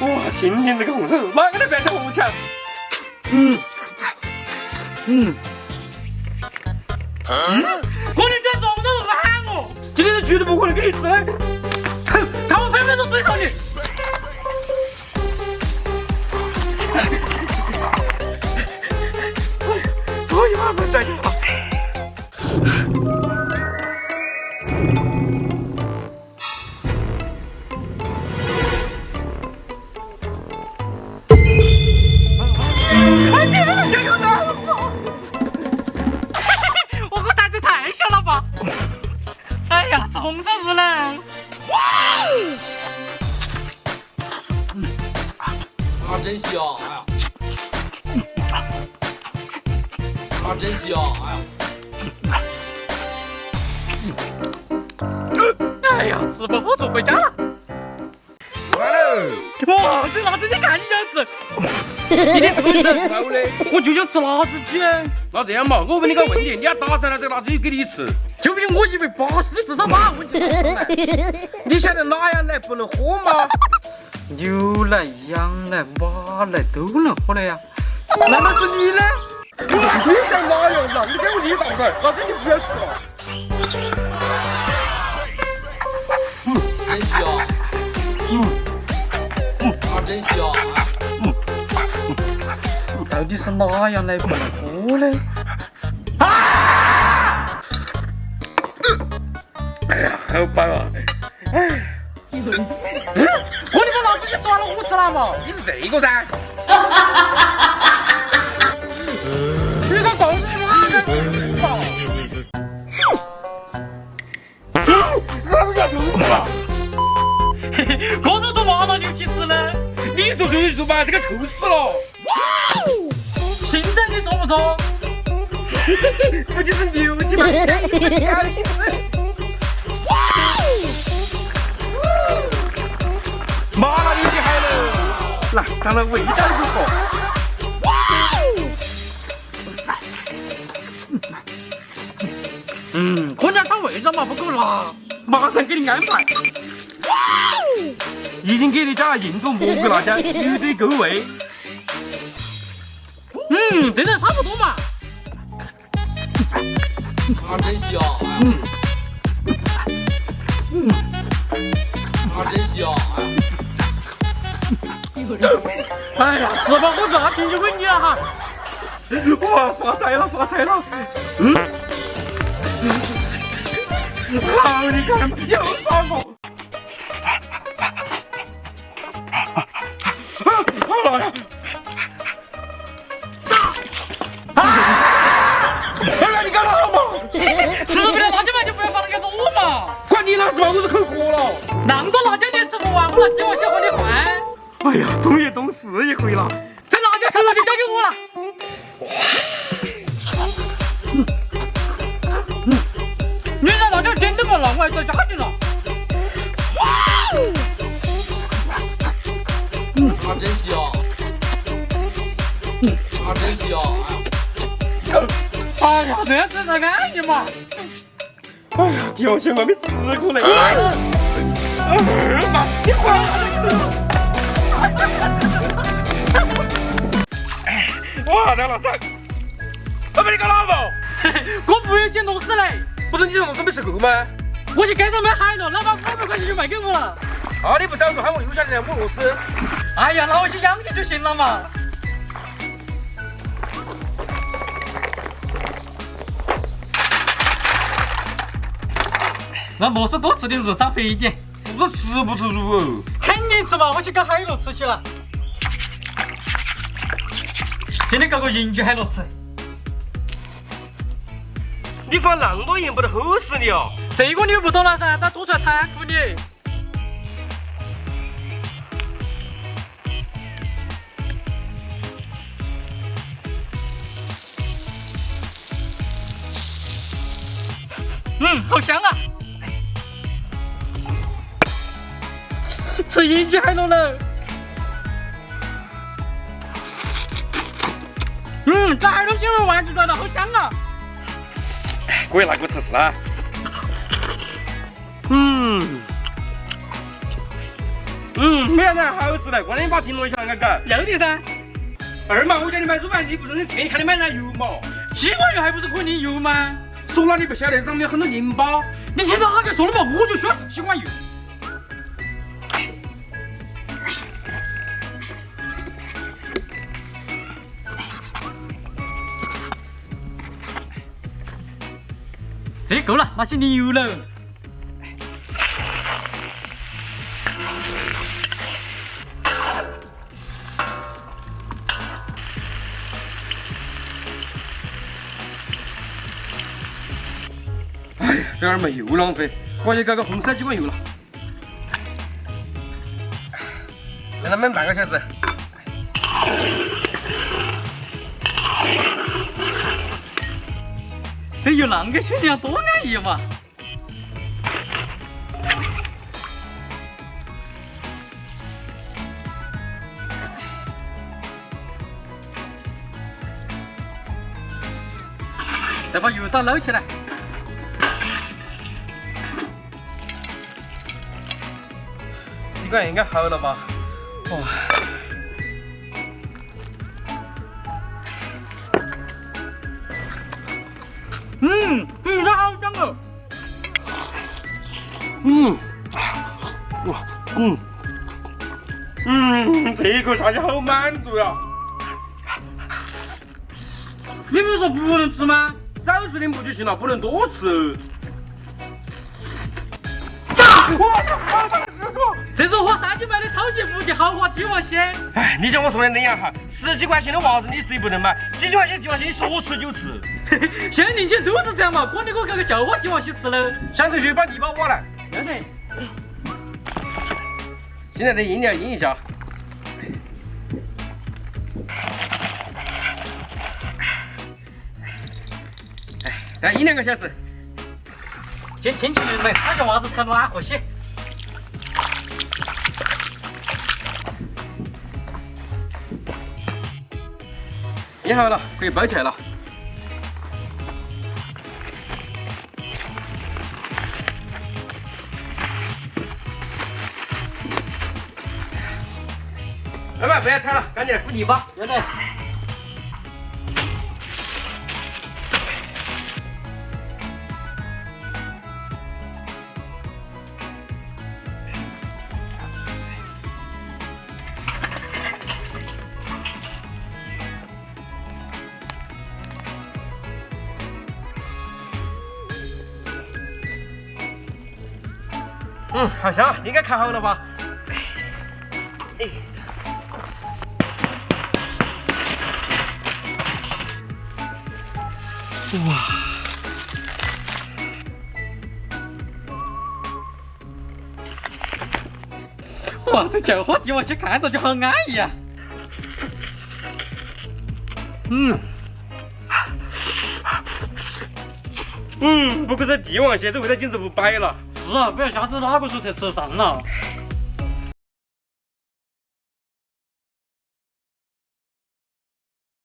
哇，今天这个红薯哪个都不要想糊抢。过年这种红薯不喊我，今天是绝对不可能给你吃的。哼，看我分分钟追上你。所以我们在一起。我个胆子太小了吧！哎呀，吃红烧猪呢？哇！啊，真香！哎呀，啊，真香！哎呀，吃饱喝足回家了。完了，哇，这辣子鸡看你想吃，你的这个是好的。我就想吃辣子鸡。那这样嘛，我问你个问题，你要打上来这个辣子鸡给你吃，就凭我180的智商把问题说出来。你晓得哪样奶不能喝吗？牛奶、羊奶、马奶都能喝的呀？难道是你呢？你想哪样子？你给我你答出来，那肯定不要吃了。真香！啊，真香！到底是哪样奶不能喝呢？哎呀，好饱啊！哎，我你把辣子鸡抓了50了嘛？你是这个噻？你个狗日妈的！啥不叫臭死了？我都做麻辣牛蹄吃呢，你说对就吧，这个臭死了！现在你做不做？不就是牛蹄吗？麻辣牛蹄好了，来尝尝味道如何？可能它味道嘛不够辣，马上给你安排。已经给你加了印度蘑菇辣椒，绝对够味。这个差不多嘛。啊，真香！啊，真香！哎呀，吃饱喝足，平就归你了哈。哇，发财了，发财了！好，你看又3个。好了呀！你干嘛嘛？吃不了辣椒嘛就不要放那个我嘛。管你哪是嘛，我是口渴了。那么多辣椒你也吃不完，我拿鸡毛小和你换。哎呀，终于懂事一回了。这辣椒头就交给我了。你这辣椒真的不辣，我还再加进了。啊，真香！啊，真香！哎呀，这样子才安逸嘛。哎呀，条线我没吃过嘞。妈，你快哇，张老师，我把你搞哪么？我不要捡螺丝嘞。不是你这螺丝没吃够吗？我去街上买海螺，老板500块钱就卖给我了。啊，你不早说喊我留下来摸螺丝。哎呀，那我去养去就行了嘛。那螺丝多吃点肉，长肥一点。我吃不吃肉哦？肯定吃嘛，我去搞海螺吃去了。今天搞个银桔海螺吃。你放那么多盐不得齁死你哦！这个你又不懂了噻，他做出来残酷你。好香啊！吃银桔海螺了。这海螺腥味完全出来了，好香啊！我也拿给我吃吃啊。没啥子好吃的，光你把评论下来改。要得噻。 2毛5叫你买卤饭，你不是天天看你买那油嘛？鸡冠油还不是可以淋油吗？说了你不晓得，上面有很多淋巴。你听着哈给说了嘛，我就喜欢吃鸡冠油。这够了，拿去淋油了。哎呀，这二没又浪费，我去搞个红色鸡冠油了。让他焖半个小时。这油啷个选的多安逸嘛！再把油渣捞起来。鸡冠应该好了吧？哇！味道好香哦。这一口下去好满足呀！你不是说不能吃吗？少吃点不就行了，不能多吃。这是和3斤买的超级无敌豪华帝王蟹。哎，你叫我说的那样哈，10几块钱的袜子你谁不能买？几几块钱的帝王蟹你说吃就吃。现在年轻人都是这样嘛，光你给我搞个叫花帝王蟹吃了。想吃就把泥巴挖来。要得。现在的饮料饮一下。哎，再饮2个小时。见天气冷了，穿个袜子才暖和些。饮好了，可以包起来了。老板，不要踩了，赶紧来铺泥巴。要得。好香，应该烤好了吧？哇，这叫花帝王蟹看着就好安逸啊！不过这帝王蟹这味道简直不摆了。是啊，不要下次哪个时候才吃得上了。